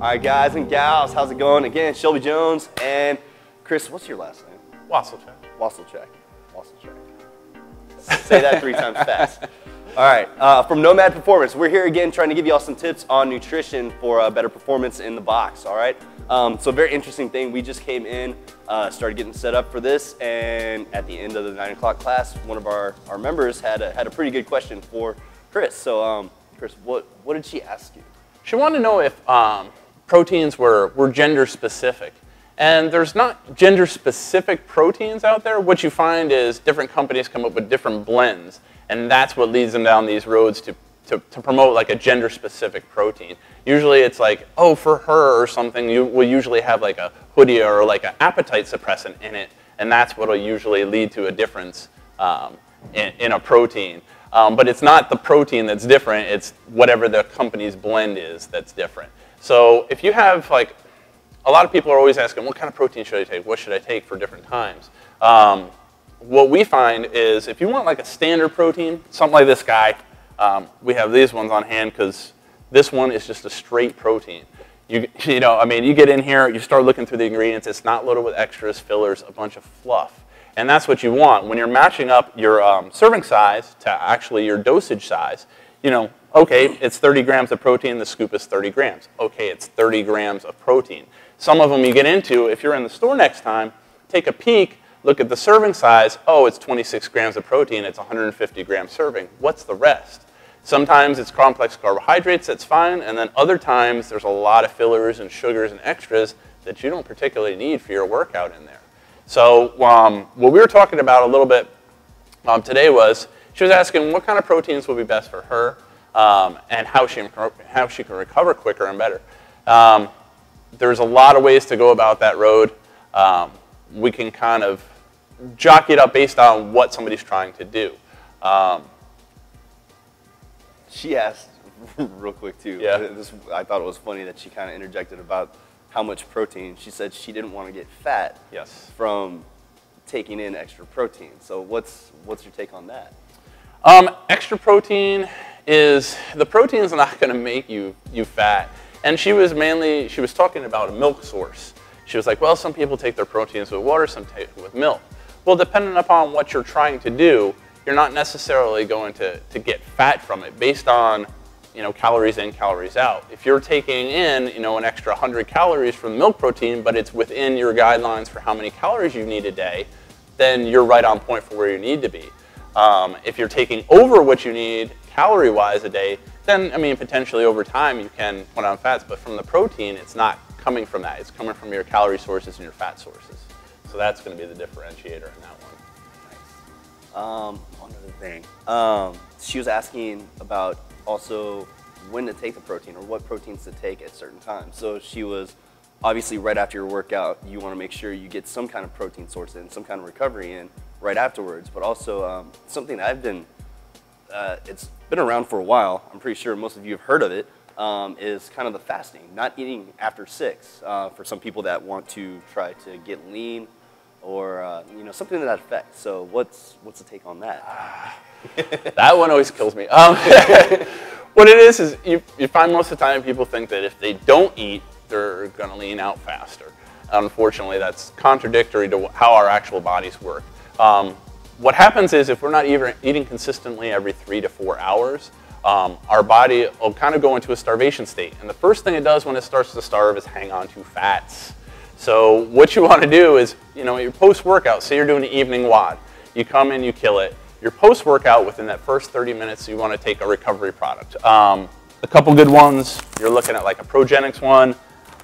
All right, guys and gals, how's it going? Again, Shelby Jones and Chris, what's your last name? Wasselcheck. Wasselcheck. Wasselcheck. Say that 3 times fast. All right, from Nomad Performance, we're here again trying to give you all some tips on nutrition for better performance in the box, all right? So a very interesting thing, we just came in, started getting set up for this, and at the end of the 9 o'clock class, one of our members had a pretty good question for Chris. So Chris, what did she ask you? She wanted to know if proteins were gender specific. And there's not gender specific proteins out there. What you find is different companies come up with different blends. And that's what leads them down these roads to promote like a gender specific protein. Usually it's like, oh, for her or something, you will usually have like a hoodie or like an appetite suppressant in it. And that's what will usually lead to a difference in a protein. But it's not the protein that's different, it's whatever the company's blend is that's different. So if you have like, a lot of people are always asking, what kind of protein should I take? What should I take for different times? What we find is if you want like a standard protein, something like this guy, we have these ones on hand because this one is just a straight protein. You know, I mean, you get in here, you start looking through the ingredients, it's not loaded with extras, fillers, a bunch of fluff. And that's what you want. When you're matching up your serving size to actually your dosage size, you know, okay, it's 30 grams of protein, the scoop is 30 grams. Okay, it's 30 grams of protein. Some of them you get into, if you're in the store next time, take a peek, look at the serving size, oh, it's 26 grams of protein, it's 150 gram serving. What's the rest? Sometimes it's complex carbohydrates, that's fine, and then other times there's a lot of fillers and sugars and extras that you don't particularly need for your workout in there. So what we were talking about a little bit today was, she was asking what kind of proteins will be best for her and how she can recover quicker and better. There's a lot of ways to go about that road. We can kind of jockey it up based on what somebody's trying to do. She asked real quick too. Yeah. I thought it was funny that she kind of interjected about how much protein. She said she didn't want to get fat from taking in extra protein. So what's your take on that? Extra protein is, the protein's not going to make you fat. And she was talking about a milk source. She was like, well, some people take their proteins with water, some take it with milk. Well, depending upon what you're trying to do, you're not necessarily going to get fat from it based on, you know, calories in, calories out. If you're taking in, you know, an extra 100 calories from milk protein, but it's within your guidelines for how many calories you need a day, then you're right on point for where you need to be. If you're taking over what you need calorie-wise a day, then, I mean, potentially over time you can put on fats, but from the protein, it's not coming from that. It's coming from your calorie sources and your fat sources. So that's going to be the differentiator in that one. Nice. One other thing. She was asking about also when to take the protein or what proteins to take at certain times. So she was, obviously right after your workout, you want to make sure you get some kind of protein source in, some kind of recovery in right afterwards, but also something that I've been, it's been around for a while, I'm pretty sure most of you have heard of it, is kind of the fasting, not eating after 6, for some people that want to try to get lean or you know, something to that effect. So what's the take on that? That one always kills me. What it is you find most of the time people think that if they don't eat, they're going to lean out faster. Unfortunately, that's contradictory to how our actual bodies work. What happens is if we're not eating consistently every 3 to 4 hours, our body will kind of go into a starvation state. And the first thing it does when it starts to starve is hang on to fats. So what you want to do is, you know, your post-workout, say you're doing an evening WOD, you come in, you kill it. Your post-workout, within that first 30 minutes, you want to take a recovery product. A couple good ones, you're looking at like a Progenics one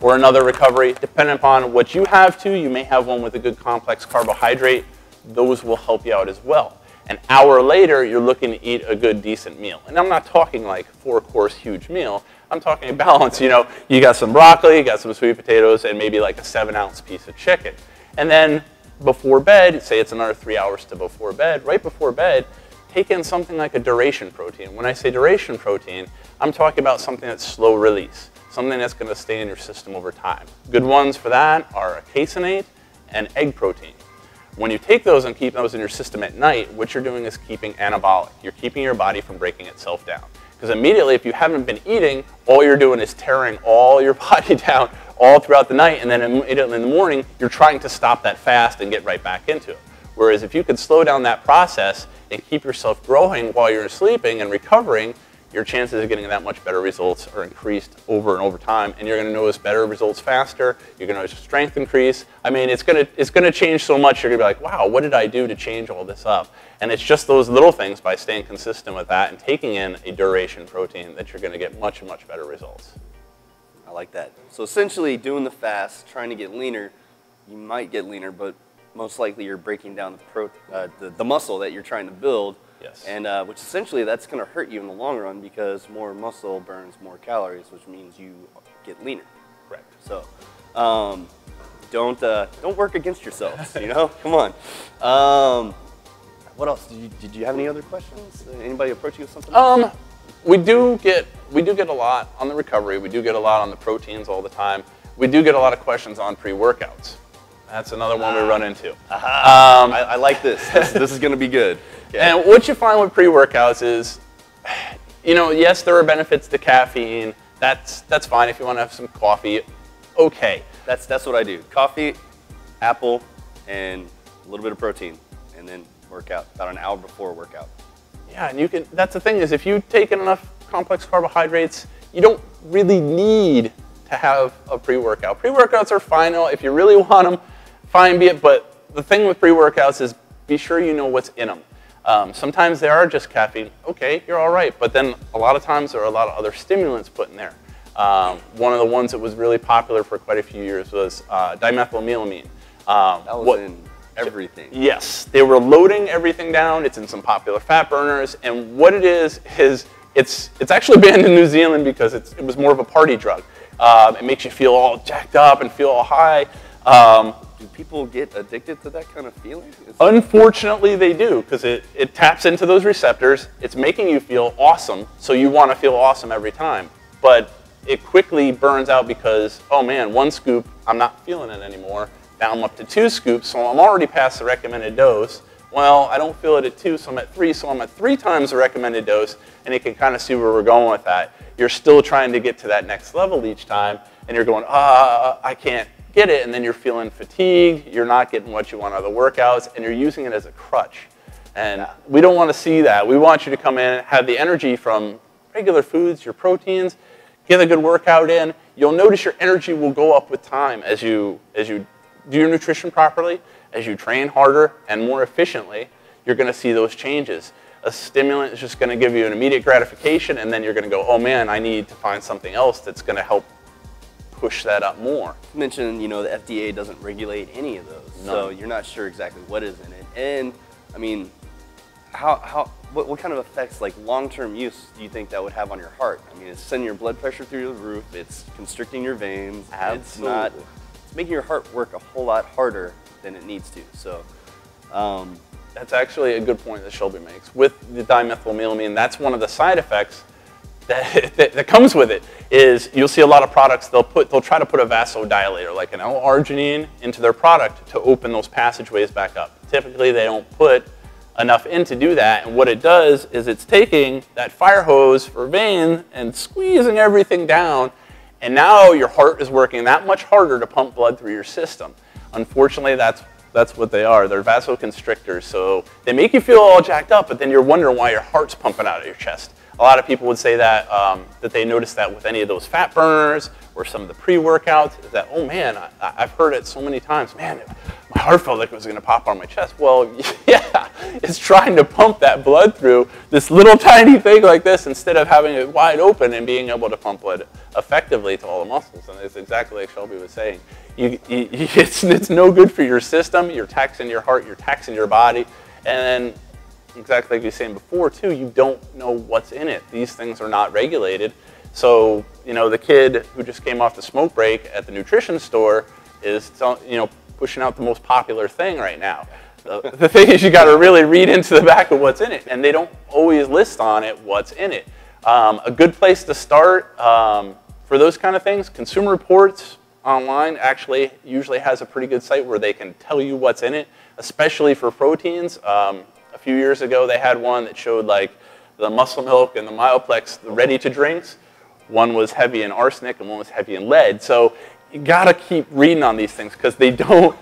or another recovery. Depending upon what you have too, you may have one with a good complex carbohydrate. Those will help you out as well. An hour later, you're looking to eat a good, decent meal. And I'm not talking like 4-course huge meal. I'm talking balance. You know, you got some broccoli, you got some sweet potatoes, and maybe like a 7-ounce piece of chicken. And then before bed, say it's another 3 hours to before bed, right before bed, take in something like a duration protein. When I say duration protein, I'm talking about something that's slow release, something that's going to stay in your system over time. Good ones for that are a caseinate and egg protein. When you take those and keep those in your system at night, what you're doing is keeping anabolic. You're keeping your body from breaking itself down. Because immediately, if you haven't been eating, all you're doing is tearing all your body down all throughout the night, and then immediately in the morning, you're trying to stop that fast and get right back into it. Whereas if you could slow down that process and keep yourself growing while you're sleeping and recovering, your chances of getting that much better results are increased over and over time, and you're going to notice better results faster. You're going to notice strength increase. I mean, it's going to change so much. You're going to be like, wow, what did I do to change all this up? And it's just those little things by staying consistent with that and taking in a duration protein that you're going to get much, much better results. I like that. So essentially, doing the fast, trying to get leaner, you might get leaner, but most likely you're breaking down the muscle that you're trying to build. Yes. And which essentially that's going to hurt you in the long run because more muscle burns more calories, which means you get leaner. Correct. So don't work against yourselves. You know, come on. What else? Did you have any other questions? Anybody approach you with something? We do get a lot on the recovery. We do get a lot on the proteins all the time. We do get a lot of questions on pre-workouts. That's another one we run into. I like this. This is going to be good. Okay. And what you find with pre-workouts is, you know, yes, there are benefits to caffeine. That's fine if you want to have some coffee. Okay. That's what I do. Coffee, apple, and a little bit of protein, and then workout about an hour before a workout. Yeah, and you can. That's the thing is, if you take in enough complex carbohydrates, you don't really need to have a pre-workout. Pre-workouts are fine if you really want them. Fine be it, but the thing with pre-workouts is be sure you know what's in them. Sometimes they are just caffeine. Okay, you're all right, but then a lot of times there are a lot of other stimulants put in there. One of the ones that was really popular for quite a few years was dimethylamine. That was in everything. Yes, they were loading everything down. It's in some popular fat burners, and what it is it's actually banned in New Zealand because it was more of a party drug. It makes you feel all jacked up and feel all high. Do people get addicted to that kind of feeling? Unfortunately, they do because it taps into those receptors. It's making you feel awesome, so you want to feel awesome every time. But it quickly burns out because, oh man, 1 scoop, I'm not feeling it anymore. Now I'm up to 2 scoops, so I'm already past the recommended dose. Well, I don't feel it at 2, so I'm at 3, so I'm at 3 times the recommended dose, and you can kind of see where we're going with that. You're still trying to get to that next level each time, and you're going, I can't get it, and then you're feeling fatigued, you're not getting what you want out of the workouts, and you're using it as a crutch. And we don't want to see that. We want you to come in, have the energy from regular foods, your proteins, get a good workout in. You'll notice your energy will go up with time as you do your nutrition properly, as you train harder and more efficiently, you're going to see those changes. A stimulant is just going to give you an immediate gratification, and then you're going to go, oh man, I need to find something else that's going to help push that up more. You mentioned, the FDA doesn't regulate any of those, so you're not sure exactly what is in it. And I mean, what kind of effects, like long-term use, do you think that would have on your heart? I mean, it's sending your blood pressure through the roof. It's constricting your veins. Absolutely. It's making your heart work a whole lot harder than it needs to. So that's actually a good point that Shelby makes. With the dimethylamine, that's one of the side effects that comes with it. Is you'll see a lot of products they'll try to put a vasodilator like an L-arginine into their product to open those passageways back up. Typically, they don't put enough in to do that, and what it does is it's taking that fire hose for vein and squeezing everything down, and now your heart is working that much harder to pump blood through your system. Unfortunately, that's what they are. They're vasoconstrictors, so they make you feel all jacked up, but then you're wondering why your heart's pumping out of your chest. A lot of people would say that that they notice that with any of those fat burners or some of the pre-workouts, is that, oh man, I've heard it so many times, man, my heart felt like it was going to pop on my chest. Well, yeah, it's trying to pump that blood through this little tiny thing like this instead of having it wide open and being able to pump blood effectively to all the muscles. And it's exactly like Shelby was saying. It's no good for your system. You're taxing your heart, you're taxing your body, and then exactly like you were saying before too, you don't know what's in it. These things are not regulated. So, the kid who just came off the smoke break at the nutrition store is, pushing out the most popular thing right now. The thing is, you got to really read into the back of what's in it, and they don't always list on it what's in it. A good place to start for those kind of things, Consumer Reports online actually usually has a pretty good site where they can tell you what's in it, especially for proteins. A few years ago, they had one that showed like the Muscle Milk and the Myoplex, the ready-to-drinks, one was heavy in arsenic and one was heavy in lead. So you gotta keep reading on these things because they don't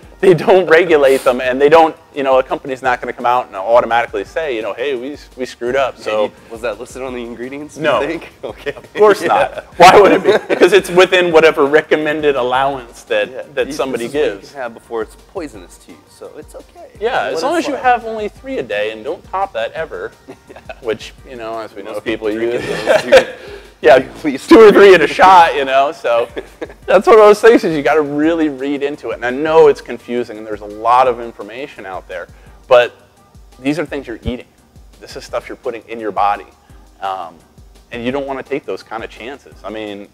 regulate them, and they don't, a company's not gonna come out and automatically say, hey, we screwed up. So was that listed on the ingredients? No. You think? Okay. Of course not. Why would it be? Because it's within whatever recommended allowance that somebody gives. You can have before it's poisonous to you, so it's okay. Yeah, as long as you have only 3 a day and don't top that ever, which, as we know, people use. Yeah, at least 2 or 3 at a shot, so that's one of those things is you got to really read into it. And I know it's confusing and there's a lot of information out there, but these are things you're eating. This is stuff you're putting in your body, and you don't want to take those kind of chances. I mean,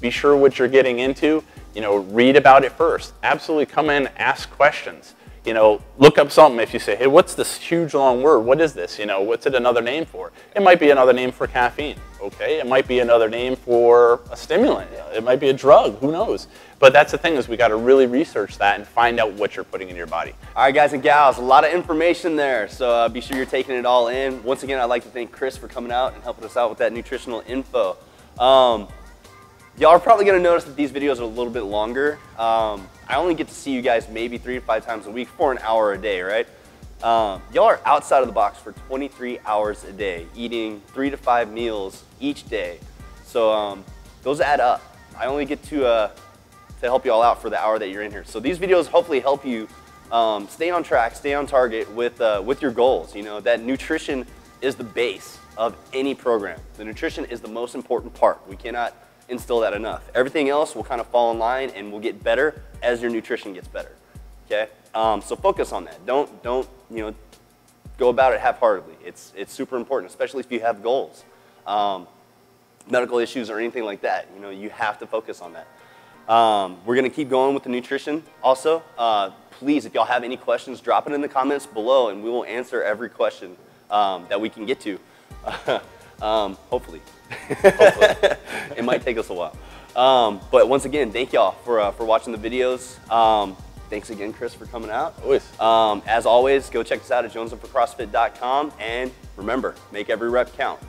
be sure what you're getting into, read about it first. Absolutely come in, ask questions. Look up something. If you say, hey, what's this huge long word? What is this? What's it another name for? It might be another name for caffeine, okay? It might be another name for a stimulant. It might be a drug, who knows? But that's the thing is we got to really research that and find out what you're putting in your body. All right, guys and gals, a lot of information there, so be sure you're taking it all in. Once again, I'd like to thank Chris for coming out and helping us out with that nutritional info. Y'all are probably going to notice that these videos are a little bit longer. I only get to see you guys maybe 3 to 5 times a week for an hour a day, right? Y'all are outside of the box for 23 hours a day, eating 3 to 5 meals each day. So those add up. I only get to help you all out for the hour that you're in here. So these videos hopefully help you stay on track, stay on target with your goals. That nutrition is the base of any program. The nutrition is the most important part. We cannot instill that enough. Everything else will kind of fall in line and will get better as your nutrition gets better. Okay, so focus on that. Don't go about it half-heartedly. It's super important, especially if you have goals, medical issues or anything like that. You have to focus on that. We're gonna keep going with the nutrition. Also, please, if y'all have any questions, drop it in the comments below, and we will answer every question that we can get to. Hopefully. It might take us a while. But once again, thank y'all for watching the videos. Thanks again, Chris, for coming out. Always. As always, go check us out at JonesNforCrossfit.com, and remember, make every rep count.